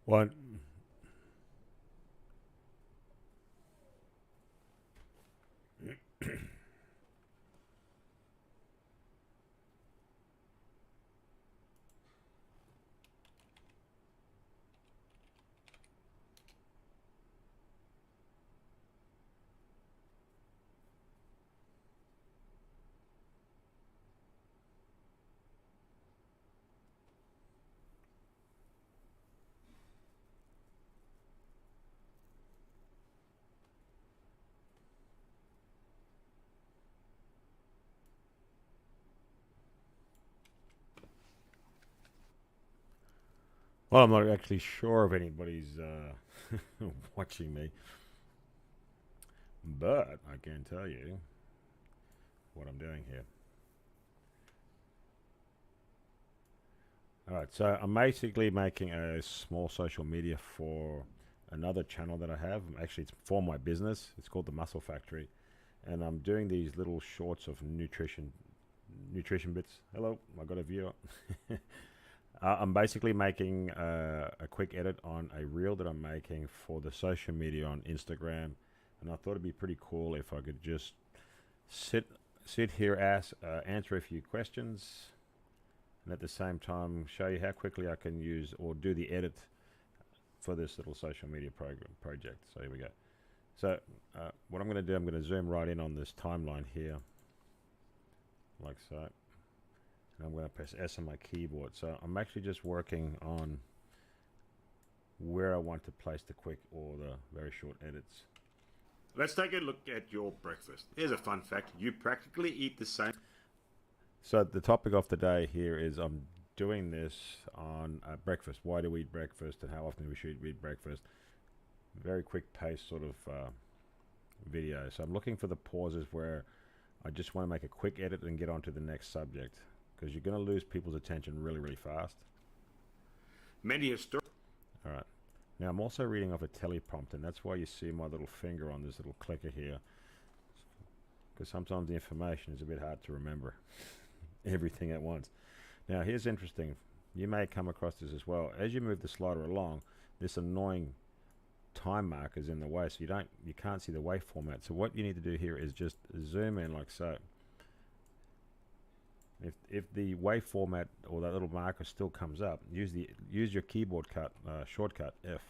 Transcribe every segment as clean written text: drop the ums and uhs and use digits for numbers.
One. Well, I'm not actually sure if anybody's watching me, but I can tell you what I'm doing here. All right, so I'm basically making a small social media for another channel that I have. Actually, it's for my business. It's called the Muscle Factory, and I'm doing these little shorts of nutrition bits. Hello, I got a viewer. I'm basically making a quick edit on a reel that I'm making for the social media on Instagram, and I thought it'd be pretty cool if I could just sit here, answer a few questions, and at the same time show you how quickly I can use or do the edit for this little social media project. So here we go. So what I'm going to do, I'm going to zoom right in on this timeline here, like so. And I'm going to press S on my keyboard. So I'm actually just working on where I want to place the quick or the very short edits. Let's take a look at your breakfast. Here's a fun fact. You practically eat the same. So the topic of the day here is I'm doing this on breakfast. Why do we eat breakfast and how often we should eat breakfast? Very quick pace sort of video. So I'm looking for the pauses where I just want to make a quick edit and get on to the next subject, because you're going to lose people's attention really, really fast. Many historians. All right. Now I'm also reading off a teleprompter, and that's why you see my little finger on this little clicker here, because sometimes the information is a bit hard to remember everything at once. Now here's interesting. You may come across this as well. As you move the slider along, this annoying time marker is in the way, so you can't see the wave format. So what you need to do here is just zoom in like so. If the wave format or that little marker still comes up, use your keyboard shortcut F,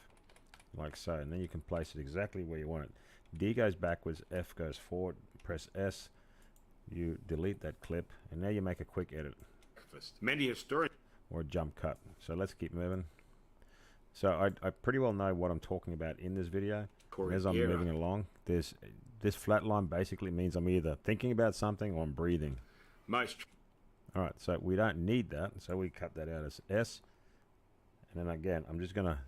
like so, and then you can place it exactly where you want it. D goes backwards, F goes forward. Press S, you delete that clip, and now you make a quick edit. Many historians. Or a jump cut. So let's keep moving. So I pretty well know what I'm talking about in this video. As I'm moving along, this flat line basically means I'm either thinking about something or I'm breathing. All right, so we don't need that, so we cut that out as S. And then again, I'm just going to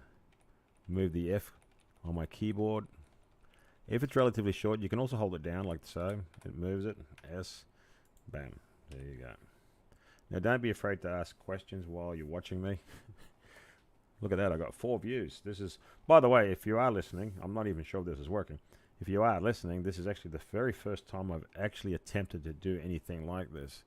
move the F on my keyboard. If it's relatively short, you can also hold it down like so. It moves it. S. Bam. There you go. Now, don't be afraid to ask questions while you're watching me. Look at that. I got 4 views. This is, by the way, if you are listening, I'm not even sure if this is working. If you are listening, this is actually the very first time I've actually attempted to do anything like this.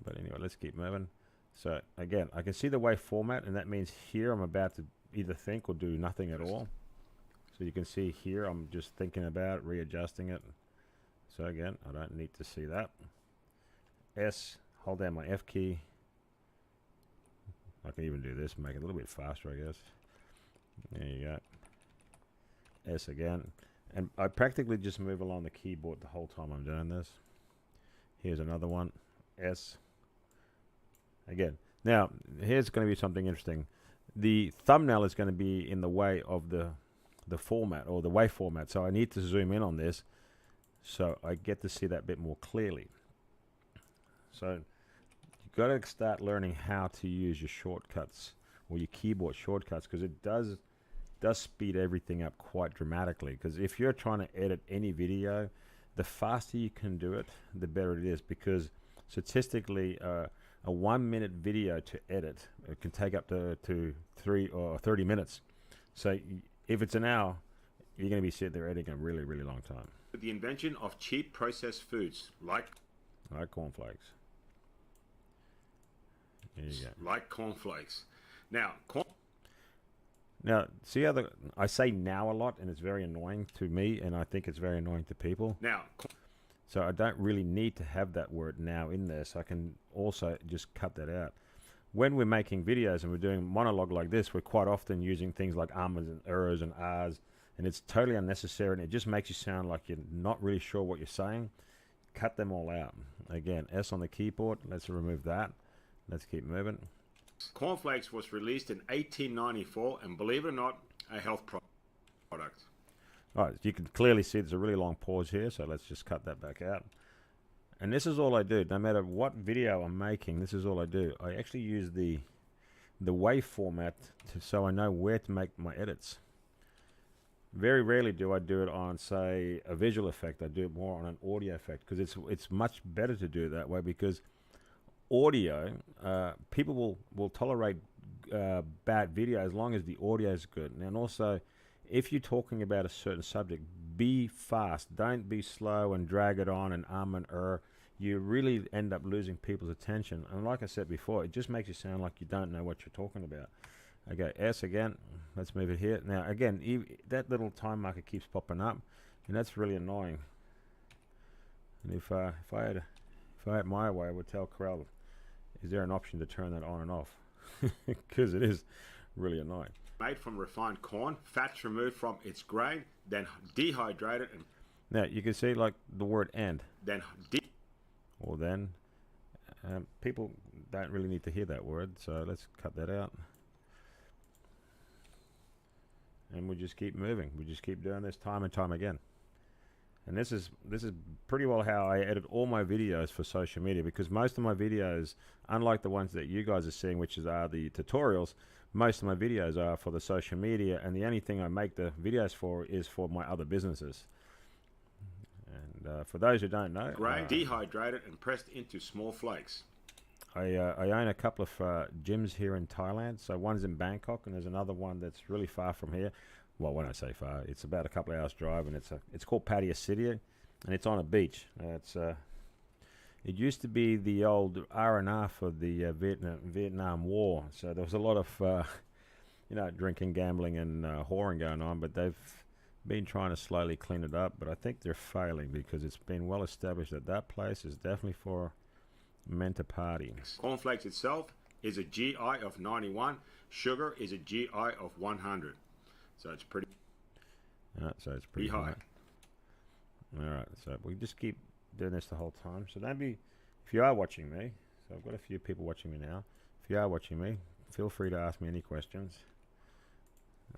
But anyway, let's keep moving. So again, I can see the wave format, and that means here I'm about to either think or do nothing at all. So you can see here I'm just thinking about it, readjusting it. So again, I don't need to see that. S, hold down my F key. I can even do this, make it a little bit faster, I guess. There you go. S again. And I practically just move along the keyboard the whole time I'm doing this. Here's another one. S. Again. Now, here's going to be something interesting. The thumbnail is going to be in the way of the format or the wave format. So I need to zoom in on this so I get to see that bit more clearly. So you've got to start learning how to use your shortcuts or your keyboard shortcuts, because it does speed everything up quite dramatically. Because if you're trying to edit any video, the faster you can do it, the better it is, because statistically a 1 minute video to edit, it can take up to 3 or 30 minutes. So if it's an hour, you're going to be sitting there editing a really, really long time. The invention of cheap processed foods like cornflakes. There you go. Like cornflakes. Now, Now, see how I say now a lot, and it's very annoying to me, and I think it's very annoying to people. Now. So I don't really need to have that word now in there, so I can also just cut that out. When we're making videos and we're doing monologue like this, we're quite often using things like ums and ers and ahs, and it's totally unnecessary, and it just makes you sound like you're not really sure what you're saying. Cut them all out. Again, S on the keyboard. Let's remove that. Let's keep moving. Cornflakes was released in 1894, and believe it or not, a health product. All right, you can clearly see there's a really long pause here, so let's just cut that back out. And this is all I do. No matter what video I'm making, this is all I do. I actually use the wave format so I know where to make my edits. Very rarely do I do it on, say, a visual effect. I do it more on an audio effect, because it's much better to do it that way, because audio, people will tolerate bad video as long as the audio is good. And also, if you're talking about a certain subject, be fast. Don't be slow and drag it on and and you really end up losing people's attention. And like I said before, it just makes you sound like you don't know what you're talking about. Okay, S again. Let's move it here. Now, again, that little time marker keeps popping up, and that's really annoying. And if I had it my way, I would tell Corel, is there an option to turn that on and off? Because it is really annoying. Made from refined corn, fats removed from its grain, then dehydrated. And now, you can see like the word and. Then people don't really need to hear that word, so let's cut that out. And we just keep moving. We just keep doing this time and time again. And this is pretty well how I edit all my videos for social media, because most of my videos, unlike the ones that you guys are seeing, which are the tutorials, most of my videos are for the social media, and the only thing I make the videos for is for my other businesses. And for those who don't know, dehydrated and pressed into small flakes. I own a couple of gyms here in Thailand. So one's in Bangkok, and there's another one that's really far from here. Well, when I say far, it's about a couple of hours drive, and it's called Pattaya City, and it's on a beach. It used to be the old R&R for the Vietnam War, so there was a lot of drinking, gambling, and whoring going on. But they've been trying to slowly clean it up. But I think they're failing, because it's been well established that that place is definitely for men to party. Cornflakes itself is a GI of 91. Sugar is a GI of 100. So it's pretty. So it's pretty high. All right. So we just keep doing this the whole time. So don't be. If you are watching me, so I've got a few people watching me now. If you are watching me, feel free to ask me any questions.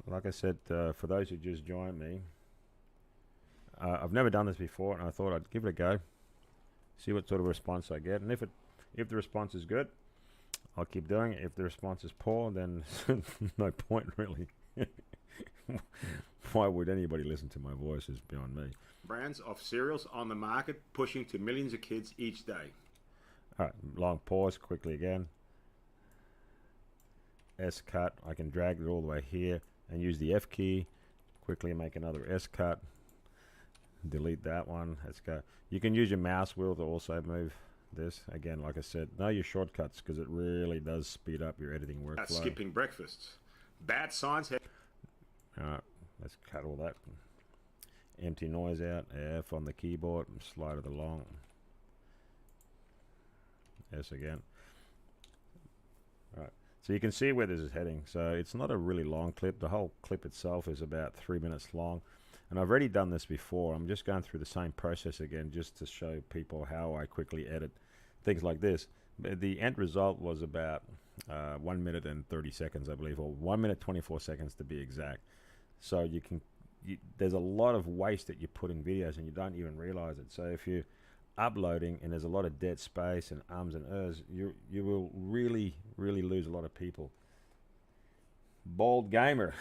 Like I said, for those who just joined me, I've never done this before, and I thought I'd give it a go. See what sort of response I get, and if the response is good, I'll keep doing it. If the response is poor, then no point really. Why would anybody listen to my voice? Is beyond me. Brands of cereals on the market, pushing to millions of kids each day. All right, long pause, quickly again. S cut. I can drag it all the way here and use the F key. Quickly make another S cut. Delete that one. Let's go. You can use your mouse wheel to also move this. Again, like I said, know your shortcuts, because it really does speed up your editing workflow. Skipping breakfasts. Bad signs have. Alright, let's cut all that. Empty noise out. F on the keyboard and slide it along. S again. Alright, so you can see where this is heading. So it's not a really long clip. The whole clip itself is about 3 minutes long. And I've already done this before. I'm just going through the same process again, just to show people how I quickly edit things like this. The end result was about 1 minute and 30 seconds, I believe, or 1 minute 24 seconds to be exact. So there's a lot of waste that you put in videos, and you don't even realize it. So if you're uploading and there's a lot of dead space and ums and ers, you will really lose a lot of people. Bald Gamer,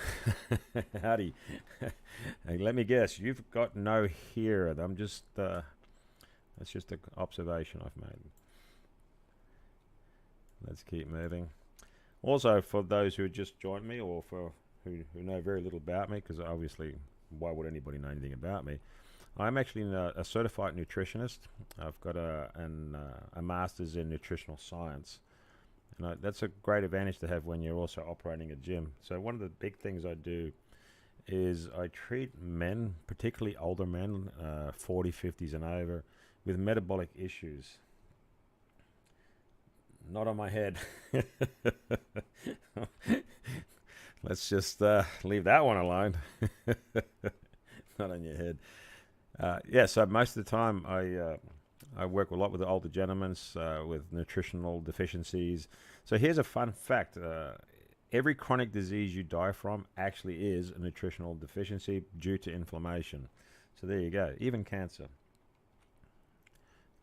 howdy. Hey, let me guess, you've got no hair. I'm just that's just an observation I've made. Let's keep moving. Also, for those who just joined me, or for who know very little about me, because obviously why would anybody know anything about me, I'm actually a certified nutritionist. I've got a master's in nutritional science. And that's a great advantage to have when you're also operating a gym. So one of the big things I do is I treat men, particularly older men, 40, 50s and over, with metabolic issues. Not on my head. Let's just leave that one alone. Not on your head. Yeah, so most of the time I work a lot with the older gentlemen with nutritional deficiencies. So here's a fun fact. Every chronic disease you die from actually is a nutritional deficiency due to inflammation. So there you go, even cancer.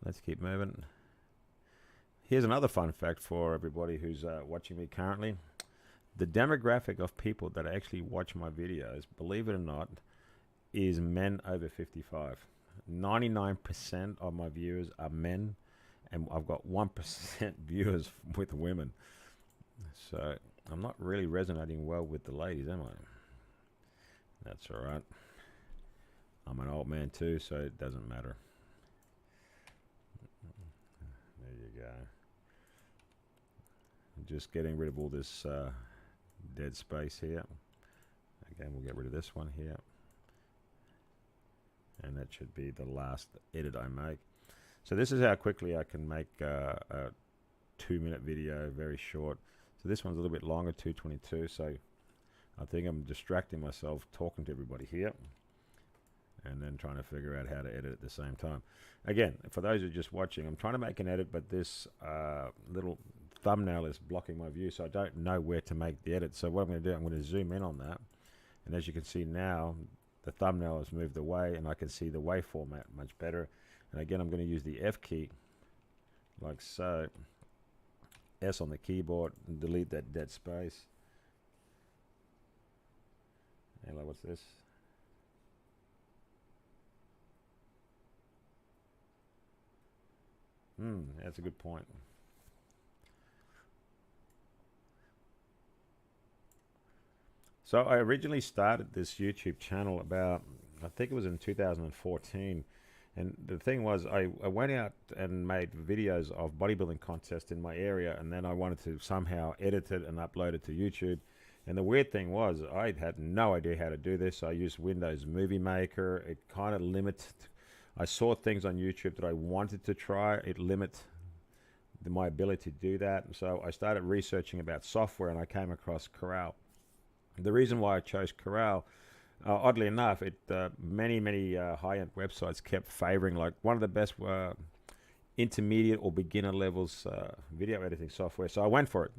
Let's keep moving. Here's another fun fact for everybody who's watching me currently. The demographic of people that actually watch my videos, believe it or not, is men over 55. 99% of my viewers are men, and I've got 1% viewers with women. So I'm not really resonating well with the ladies, am I? That's all right. I'm an old man too, so it doesn't matter. There you go. Just getting rid of all this dead space here. Again, we'll get rid of this one here. And that should be the last edit I make. So this is how quickly I can make a 2-minute video, very short. So this one's a little bit longer, 2:22. So I think I'm distracting myself talking to everybody here and then trying to figure out how to edit at the same time. Again, for those who are just watching, I'm trying to make an edit, but this little thumbnail is blocking my view, so I don't know where to make the edit. So what I'm going to do, I'm going to zoom in on that. And as you can see now, the thumbnail has moved away and I can see the waveformat much better. And again, I'm going to use the F key like so. S on the keyboard and delete that dead space. Hello, what's this? That's a good point. So I originally started this YouTube channel about, I think it was in 2014. And the thing was, I went out and made videos of bodybuilding contests in my area, and then I wanted to somehow edit it and upload it to YouTube. And the weird thing was, I had no idea how to do this. I used Windows Movie Maker. It kind of limited. I saw things on YouTube that I wanted to try. It limited my ability to do that. So I started researching about software, and I came across Corral. The reason why I chose Corral, oddly enough, many high-end websites kept favoring like one of the best intermediate or beginner levels video editing software. So I went for it.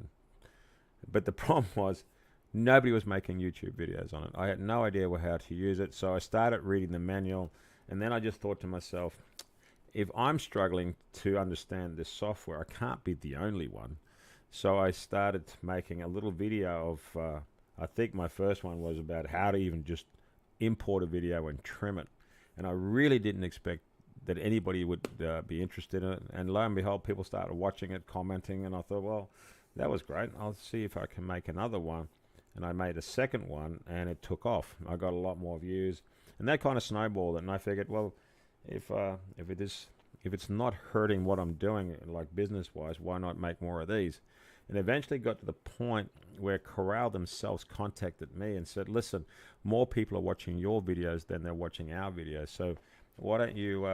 But the problem was nobody was making YouTube videos on it. I had no idea how to use it. So I started reading the manual, and then I just thought to myself, if I'm struggling to understand this software, I can't be the only one. So I started making a little video of I think my first one was about how to even just import a video and trim it. And I really didn't expect that anybody would be interested in it. And lo and behold, people started watching it, commenting, and I thought, well, that was great. I'll see if I can make another one. And I made a second one, and it took off. I got a lot more views. And that kind of snowballed it. And I figured, well, if it's not hurting what I'm doing, like business-wise, why not make more of these? And eventually got to the point where Corral themselves contacted me and said, listen, more people are watching your videos than they're watching our videos. So why don't you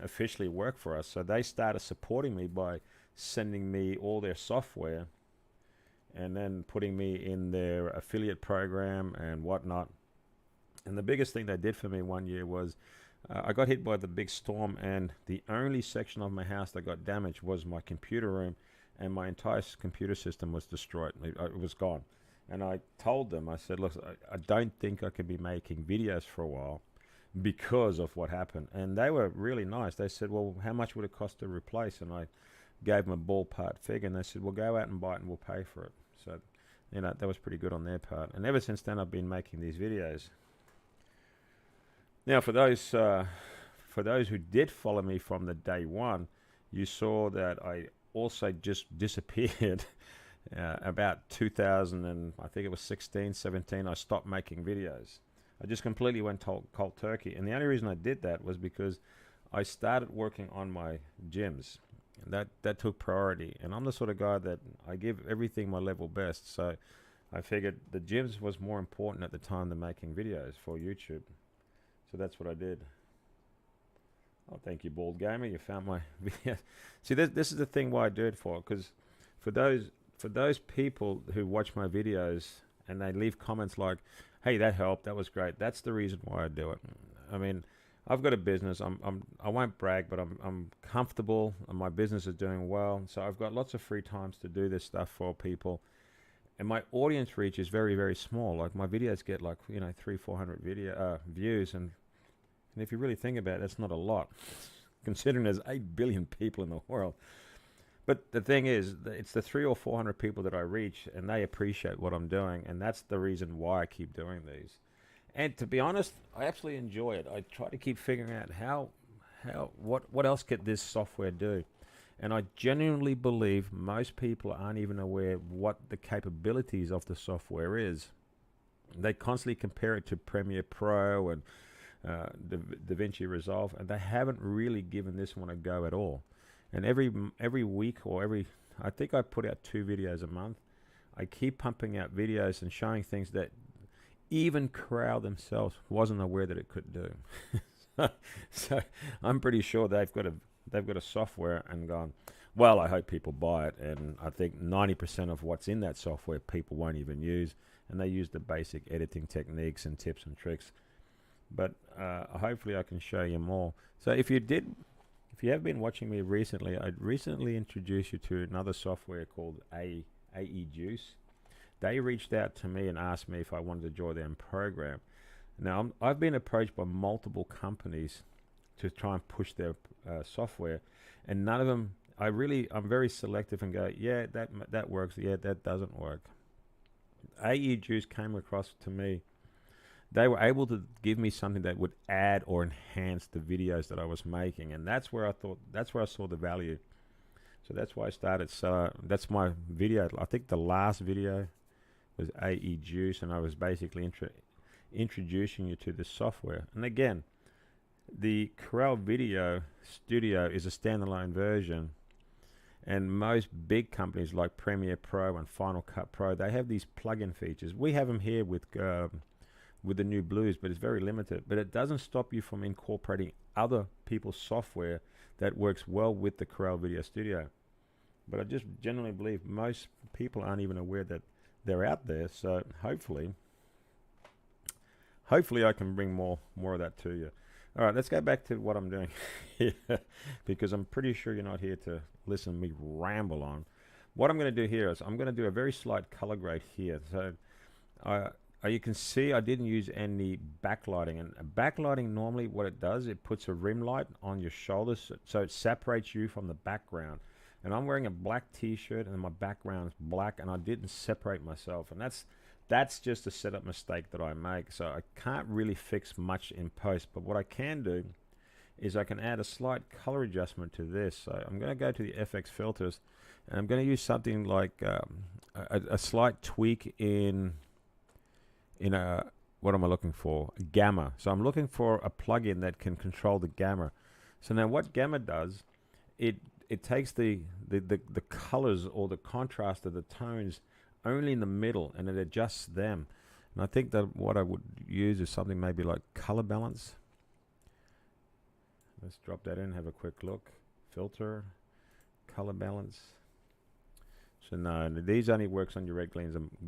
officially work for us? So they started supporting me by sending me all their software and then putting me in their affiliate program and whatnot. And the biggest thing they did for me one year was I got hit by the big storm, and the only section of my house that got damaged was my computer room. And my entire computer system was destroyed. It was gone. And I told them, I said, look, I don't think I can be making videos for a while because of what happened. And they were really nice. They said, well, how much would it cost to replace? And I gave them a ballpark figure, and they said, well, go out and buy it and we'll pay for it. So, you know, that was pretty good on their part. And ever since then, I've been making these videos. Now, for those who did follow me from the day one, you saw that I also just disappeared about 2000 and I think it was 16, 17. I stopped making videos. I just completely went cold turkey. And the only reason I did that was because I started working on my gyms. That took priority, and I'm the sort of guy that I give everything my level best. So I figured the gyms was more important at the time than making videos for YouTube. So that's what I did. Oh, thank you, Bald Gamer. You found my video. See, this is the thing why I do it for, because for those people who watch my videos and they leave comments like, "Hey, that helped. That was great." That's the reason why I do it. I mean, I've got a business. I won't brag, but I'm comfortable, and my business is doing well. So I've got lots of free times to do this stuff for people, and my audience reach is very, very small. Like my videos get like 300-400 views, and if you really think about it, that's not a lot, considering there's 8 billion people in the world. But the thing is, it's the 300 or 400 people that I reach, and they appreciate what I'm doing, and that's the reason why I keep doing these. And to be honest, I absolutely enjoy it. I try to keep figuring out what else could this software do. And I genuinely believe most people aren't even aware what the capabilities of the software is. They constantly compare it to Premiere Pro and DaVinci Resolve, and they haven't really given this one a go at all. And every week or I think I put out 2 videos a month. I keep pumping out videos and showing things that even Corel themselves wasn't aware that it could do. So I'm pretty sure they've got a software and gone, well, I hope people buy it. And I think 90% of what's in that software people won't even use, and they use the basic editing techniques and tips and tricks. But hopefully I can show you more. So if you have been watching me recently, I'd recently introduced you to another software called AE Juice. They reached out to me and asked me if I wanted to join their program. Now, I've been approached by multiple companies to try and push their software, and none of them, I'm very selective and go, yeah, that works, yeah, that doesn't work. AE Juice came across to me. They were able to give me something that would add or enhance the videos that I was making, and that's where I saw the value. So that's why I started. So that's my video. I think the last video was AE Juice, and I was basically introducing you to the software. And again, the Corel Video Studio is a standalone version, and most big companies like Premiere Pro and Final Cut Pro, they have these plug-in features. We have them here with the new Blues, but it's very limited. But it doesn't stop you from incorporating other people's software that works well with the Corel Video Studio. But I just genuinely believe most people aren't even aware that they're out there. So hopefully I can bring more of that to you. All right, let's go back to what I'm doing here, because I'm pretty sure you're not here to listen to me ramble on. What I'm going to do here is I'm going to do a very slight color grade here. So you can see I didn't use any backlighting. And backlighting, normally what it does, it puts a rim light on your shoulders, so it separates you from the background. And I'm wearing a black t-shirt and my background is black, and I didn't separate myself. And that's just a setup mistake that I make. So I can't really fix much in post, but what I can do is I can add a slight color adjustment to this. So I'm going to go to the FX filters, and I'm going to use something like a slight tweak in what am I looking for? Gamma. So I'm looking for a plugin that can control the gamma. So now what gamma does, it takes the colors or the contrast of the tones only in the middle, and it adjusts them. And I think that what I would use is something maybe like color balance. Let's drop that in, have a quick look. Filter, color balance. So no, these only works on your red,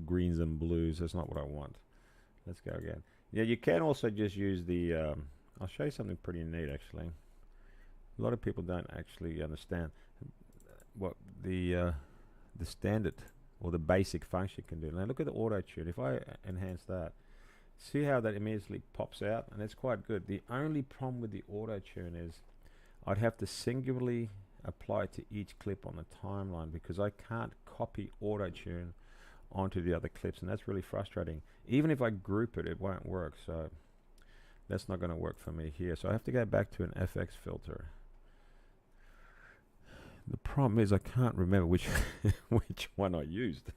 greens and blues. That's not what I want. Let's go again. Yeah, you can also just use the I'll show you something pretty neat actually. A lot of people don't actually understand what the standard or the basic function can do. Now look at the auto tune. If I enhance that, see how that immediately pops out, and it's quite good. The only problem with the auto tune is I'd have to singularly apply it to each clip on the timeline, because I can't copy auto tune onto the other clips, and that's really frustrating. Even if I group it, it won't work. So that's not going to work for me here. So I have to go back to an FX filter. The problem is I can't remember which one I used.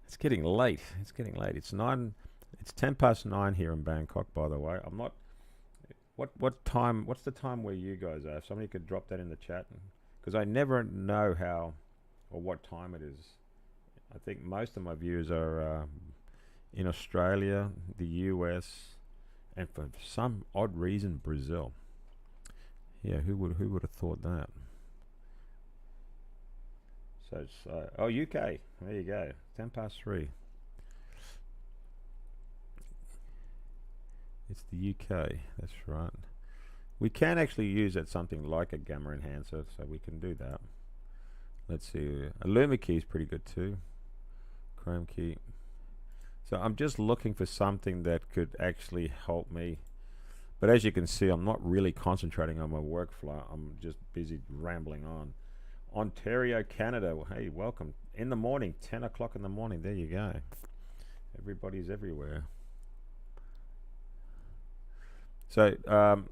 It's getting late. It's 10 past 9 here in Bangkok, by the way. what time? What's the time where you guys are? If somebody could drop that in the chat, because I never know how or what time it is. I think most of my viewers are in Australia, the US, and for some odd reason, Brazil. Yeah, who would have thought that? So it's oh, UK. There you go. 3:10. It's the UK. That's right. We can actually use it something like a gamma enhancer, so we can do that. Let's see. A Luma key is pretty good too. Chrome key. So I'm just looking for something that could actually help me. But as you can see, I'm not really concentrating on my workflow. I'm just busy rambling on. Ontario, Canada. Well, hey, welcome. In the morning, 10 o'clock in the morning. There you go. Everybody's everywhere. So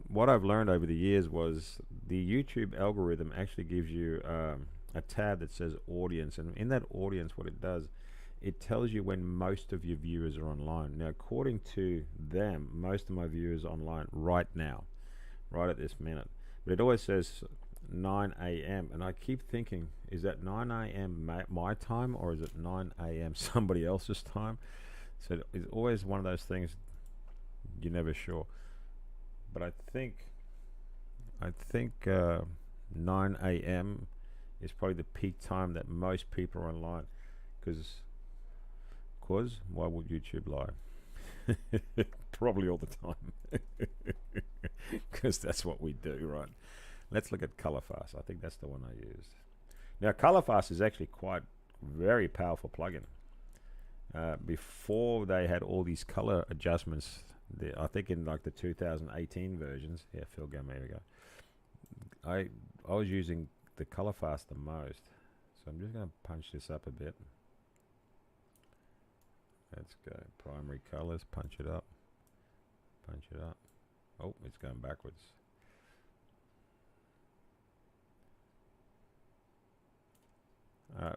what I've learned over the years was the YouTube algorithm actually gives you a tab that says audience. And in that audience, what it does, it tells you when most of your viewers are online. Now, according to them, most of my viewers are online right now, right at this minute. But it always says 9 a.m. And I keep thinking, is that 9 a.m. my time, or is it 9 a.m. somebody else's time? So it's always one of those things you're never sure. But I think 9 a.m. is probably the peak time that most people are online. Because why would YouTube lie? Probably all the time. Because that's what we do, right? Let's look at ColorFast. I think that's the one I used. Now, ColorFast is actually quite very powerful plugin. Before they had all these color adjustments, I think in like the 2018 versions. Yeah, Phil Gum, there we go. I was using the ColorFast the most. So I'm just going to punch this up a bit. Let's go. Primary colors, punch it up. Punch it up. Oh, it's going backwards.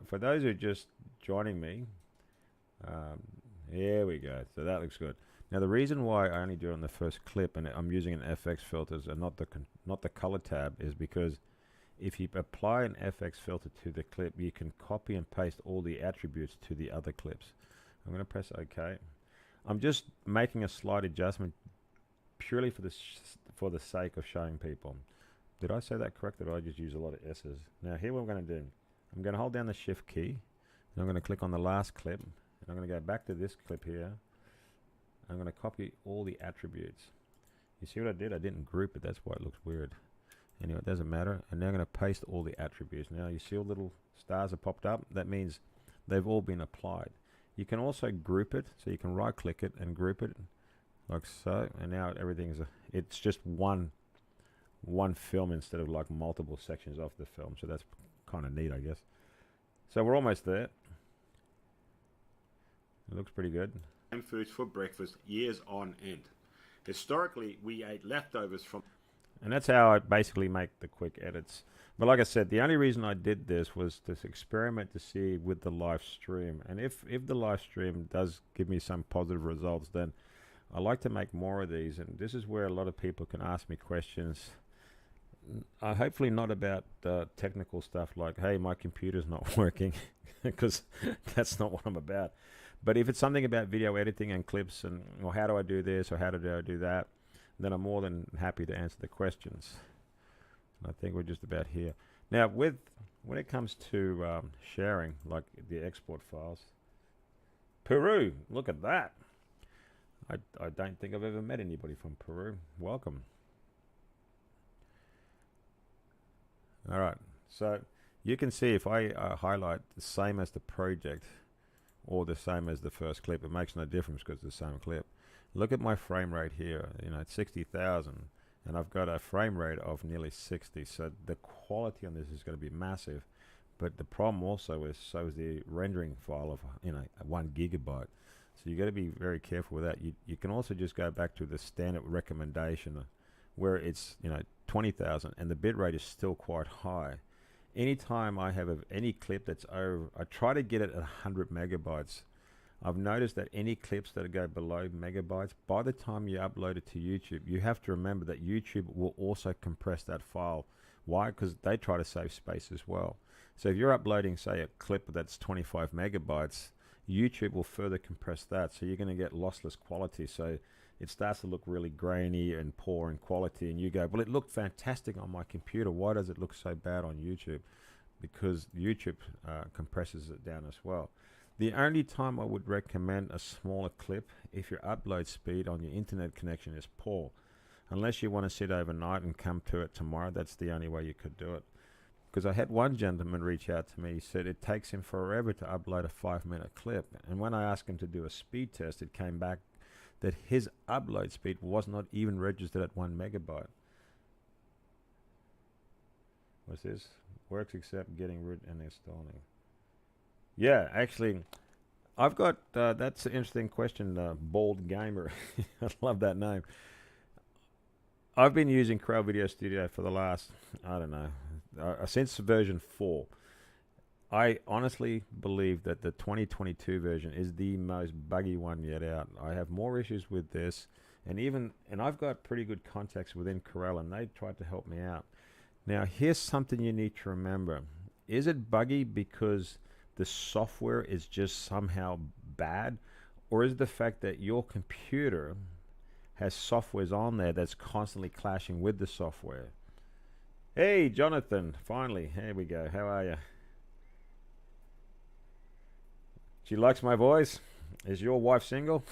For those who are just joining me, here we go. So that looks good. Now the reason why I only do it on the first clip and I'm using an FX filters and not the color tab is because if you apply an FX filter to the clip, you can copy and paste all the attributes to the other clips. I'm going to press OK. I'm just making a slight adjustment purely for the sake of showing people. Did I say that correct? Or did I just use a lot of S's? Now here what I'm going to do. I'm going to hold down the Shift key. And I'm going to click on the last clip. And I'm going to go back to this clip here. I'm going to copy all the attributes. You see what I did? I didn't group it. That's why it looks weird. Anyway, it doesn't matter. And now I'm going to paste all the attributes. Now you see all little stars have popped up. That means they've all been applied. You can also group it. So you can right click it and group it like so. And now it's just one film instead of like multiple sections of the film. So that's kind of neat, I guess. So we're almost there. It looks pretty good. Foods for breakfast years on end. Historically, we ate leftovers from... And that's how I basically make the quick edits. But like I said, the only reason I did this was to experiment to see with the live stream. And if the live stream does give me some positive results, then I like to make more of these. And this is where a lot of people can ask me questions. Hopefully not about technical stuff like, hey, my computer's not working, because that's not what I'm about. But if it's something about video editing and clips and, or how do I do this or how do I do that, then I'm more than happy to answer the questions. I think we're just about here. Now, when it comes to sharing, like the export files, Peru, look at that. I don't think I've ever met anybody from Peru. Welcome. All right, so you can see if I highlight the same as the project or the same as the first clip, it makes no difference because it's the same clip. Look at my frame rate here, it's 60,000 and I've got a frame rate of nearly 60. So the quality on this is going to be massive, but the problem also is the rendering file of 1 gigabyte. So you got to be very careful with that. You can also just go back to the standard recommendation where it's 20,000 and the bitrate is still quite high. Anytime I have any clip that's over, I try to get it at 100 megabytes. I've noticed that any clips that go below megabytes, by the time you upload it to YouTube, you have to remember that YouTube will also compress that file. Why? Because they try to save space as well. So if you're uploading, say, a clip that's 25 megabytes, YouTube will further compress that. So you're going to get lossless quality. So it starts to look really grainy and poor in quality. And you go, well, it looked fantastic on my computer. Why does it look so bad on YouTube? Because YouTube compresses it down as well. The only time I would recommend a smaller clip if your upload speed on your internet connection is poor. Unless you want to sit overnight and come to it tomorrow, that's the only way you could do it. Because I had one gentleman reach out to me. He said it takes him forever to upload a 5-minute clip. And when I asked him to do a speed test, it came back that his upload speed was not even registered at 1 megabyte. What's this? Works except getting rid and installing. Yeah, actually, I've got, that's an interesting question, Bald Gamer. I love that name. I've been using Corel Video Studio for the last, I don't know, since version 4. I honestly believe that the 2022 version is the most buggy one yet out. I have more issues with this, and I've got pretty good contacts within Corel, and they tried to help me out. Now, here's something you need to remember. Is it buggy because the software is just somehow bad, or is it the fact that your computer has softwares on there that's constantly clashing with the software? Hey, Jonathan, finally, here we go. How are you? She likes my voice. Is your wife single?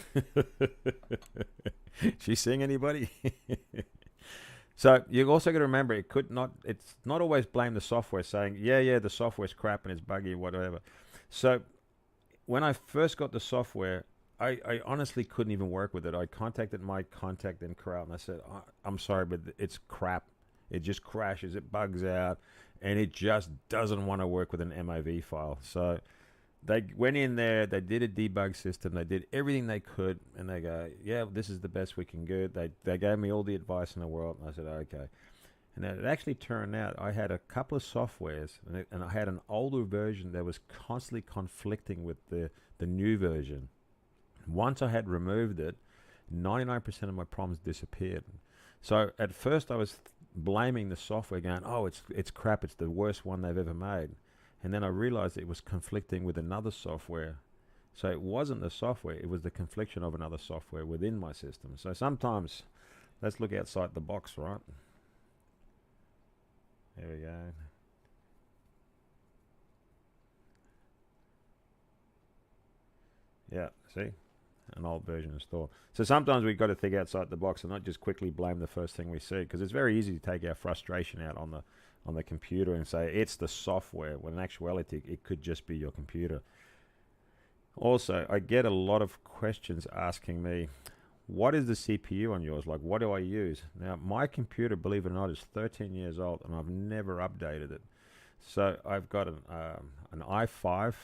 She sing anybody? So you also got to remember, it's not always blame the software, saying, yeah, the software's crap and it's buggy, whatever. So when I first got the software, I honestly couldn't even work with it. I contacted my contact in Corel and I said, I'm sorry, but it's crap. It just crashes, it bugs out, and it just doesn't want to work with an MOV file. So they went in there, they did a debug system, they did everything they could, and they go, yeah, this is the best we can do. They gave me all the advice in the world, and I said, okay. And it actually turned out I had a couple of softwares, and I had an older version that was constantly conflicting with the new version. Once I had removed it, 99% of my problems disappeared. So at first I was blaming the software, going, oh, it's crap, it's the worst one they've ever made. And then I realized it was conflicting with another software. So it wasn't the software, it was the confliction of another software within my system. So sometimes, let's look outside the box, right? There we go. Yeah, see? An old version installed. So sometimes we've got to think outside the box and not just quickly blame the first thing we see, because it's very easy to take our frustration out on the computer and say it's the software, when in actuality it could just be your computer. Also, I get a lot of questions asking me, what is the CPU on yours? Like, what do I use? Now, my computer, believe it or not, is 13 years old and I've never updated it. So I've got an i5.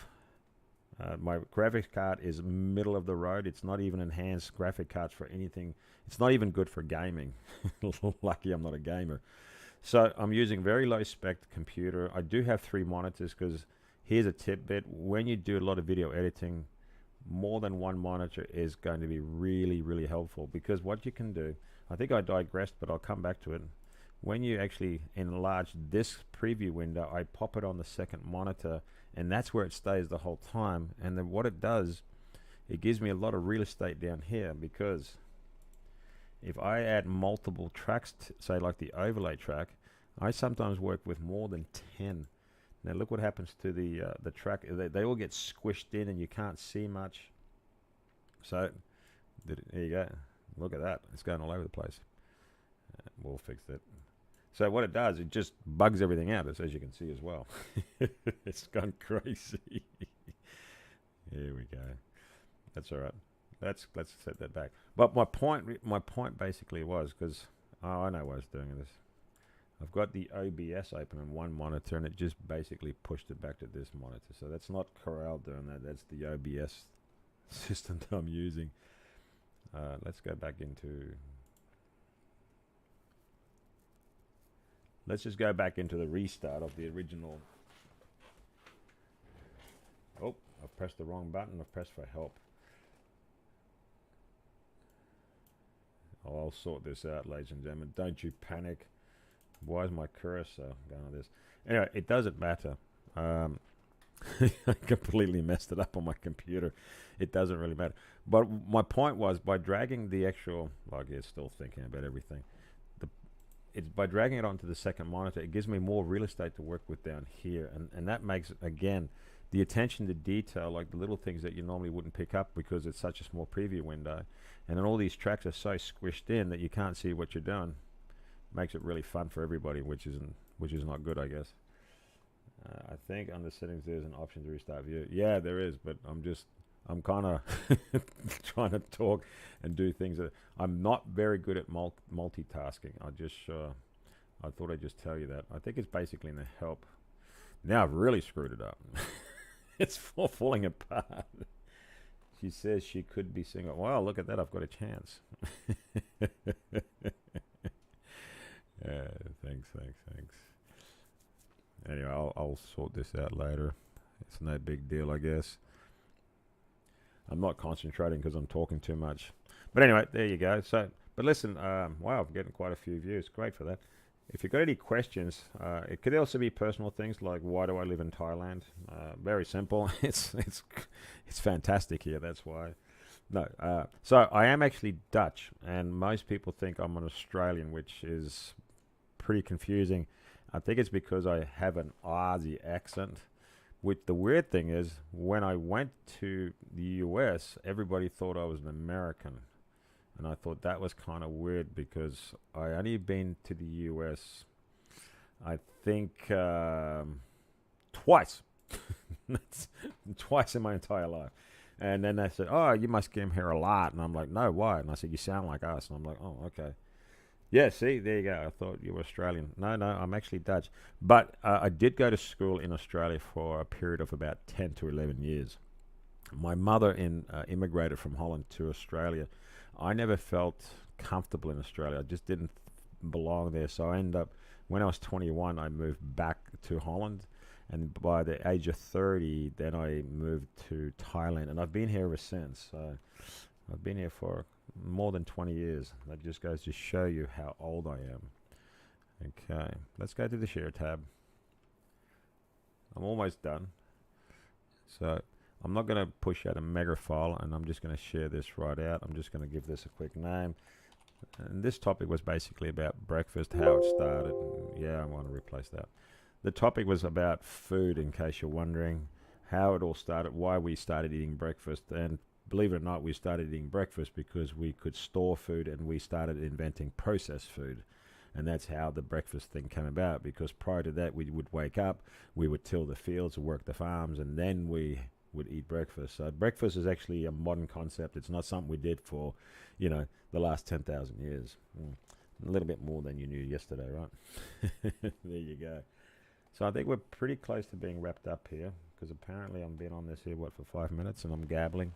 My graphics card is middle of the road. It's not even enhanced graphic cards for anything. It's not even good for gaming. Lucky I'm not a gamer. So I'm using very low spec computer. I do have 3 monitors, because here's a tidbit. When you do a lot of video editing, more than one monitor is going to be really, really helpful, because what you can do, I think I digressed, but I'll come back to it. When you actually enlarge this preview window, I pop it on the second monitor, and that's where it stays the whole time. And then what it does, it gives me a lot of real estate down here, because if I add multiple tracks, say like the overlay track, I sometimes work with more than 10. Now look what happens to the track. They all get squished in and you can't see much. So there you go. Look at that. It's going all over the place. We'll fix it. So what it does, it just bugs everything out, as you can see as well. It's gone crazy. Here we go. That's all right. Let's set that back. But my point basically was, because I know why I was doing this. I've got the OBS open on one monitor, and it just basically pushed it back to this monitor. So that's not Corel doing that. That's the OBS system that I'm using. Let's go back into... Let's just go back into the restart of the original. Oh, I've pressed the wrong button. I've pressed for help. I'll sort this out, ladies and gentlemen. Don't you panic. Why is my cursor going on this? Anyway, it doesn't matter. I completely messed it up on my computer. It doesn't really matter. But my point was, by dragging the actual, like, it's still thinking about everything. It's by dragging it onto the second monitor, it gives me more real estate to work with down here. And that makes, again, the attention to detail, like the little things that you normally wouldn't pick up because it's such a small preview window. And then all these tracks are so squished in that you can't see what you're doing. Makes it really fun for everybody, which is not good, I guess. I think under settings there's an option to restart view. Yeah, there is, but I'm kind of trying to talk and do things that I'm not very good at multitasking. I thought I'd just tell you that. I think it's basically in the help. Now I've really screwed it up. It's falling apart. She says she could be single. Wow, look at that. I've got a chance. Thanks. Anyway, I'll sort this out later. It's no big deal, I guess. I'm not concentrating because I'm talking too much. But anyway, there you go. So, but listen, wow, I'm getting quite a few views. Great for that. If you've got any questions, it could also be personal things like, why do I live in Thailand? Very simple. It's fantastic here. That's why. No. So I am actually Dutch, and most people think I'm an Australian, which is pretty confusing. I think it's because I have an Aussie accent. Which the weird thing is, when I went to the US, everybody thought I was an American. And I thought that was kind of weird because I only been to the US, I think, twice. Twice in my entire life. And then they said, oh, you must come here a lot. And I'm like, no, why? And I said, you sound like us. And I'm like, oh, okay. Yeah, see, there you go. I thought you were Australian. No, I'm actually Dutch. But I did go to school in Australia for a period of about 10 to 11 years. My mother immigrated from Holland to Australia. I never felt comfortable in Australia. I just didn't belong there. So I ended up, when I was 21, I moved back to Holland. And by the age of 30, then I moved to Thailand. And I've been here ever since. So I've been here for more than 20 years. That just goes to show you how old I am. Okay, let's go to the share tab. I'm almost done. So I'm not going to push out a mega file, and I'm just going to share this right out. I'm just going to give this a quick name. And this topic was basically about breakfast, how it started. Yeah, I want to replace that. The topic was about food, in case you're wondering, how it all started, why we started eating breakfast. And believe it or not, we started eating breakfast because we could store food, and we started inventing processed food. And that's how the breakfast thing came about, because prior to that, we would wake up, we would till the fields, work the farms, and then we would eat breakfast. So breakfast is actually a modern concept. It's not something we did for, the last 10,000 years. A little bit more than you knew yesterday, right? There you go. So I think we're pretty close to being wrapped up here, because apparently I'm been on this here, for 5 minutes, and I'm gabbling.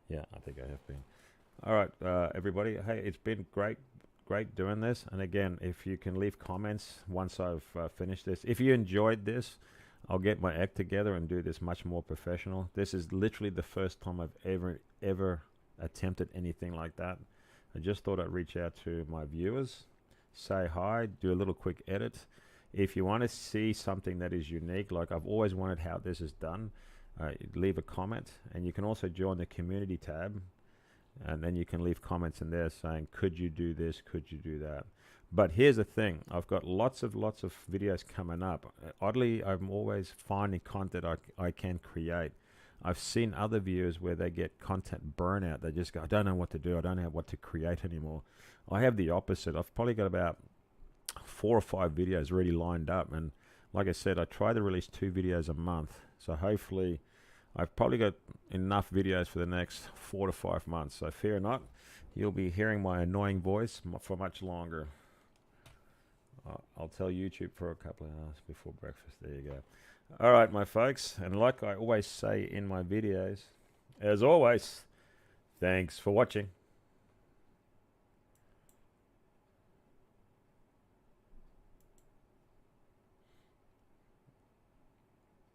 Yeah, I think I have been. All right, everybody. Hey, it's been great doing this. And again, if you can leave comments once I've finished this. If you enjoyed this, I'll get my act together and do this much more professional. This is literally the first time I've ever attempted anything like that. I just thought I'd reach out to my viewers, say hi, do a little quick edit. If you want to see something that is unique, like I've always wanted how this is done, leave a comment. And you can also join the community tab, and then you can leave comments in there saying, could you do this, could you do that? But here's the thing, I've got lots of videos coming up. Oddly, I'm always finding content I can create. I've seen other viewers where they get content burnout. They just go, I don't know what to do, I don't know what to create anymore. I have the opposite. I've probably got about 4 or 5 videos already lined up, and like I said, I try to release 2 videos a month. So hopefully I've probably got enough videos for the next 4 to 5 months. So fear not, you'll be hearing my annoying voice for much longer. I'll tell YouTube for a couple of hours before breakfast. There you go. All right, my folks, and like I always say in my videos, as always, thanks for watching.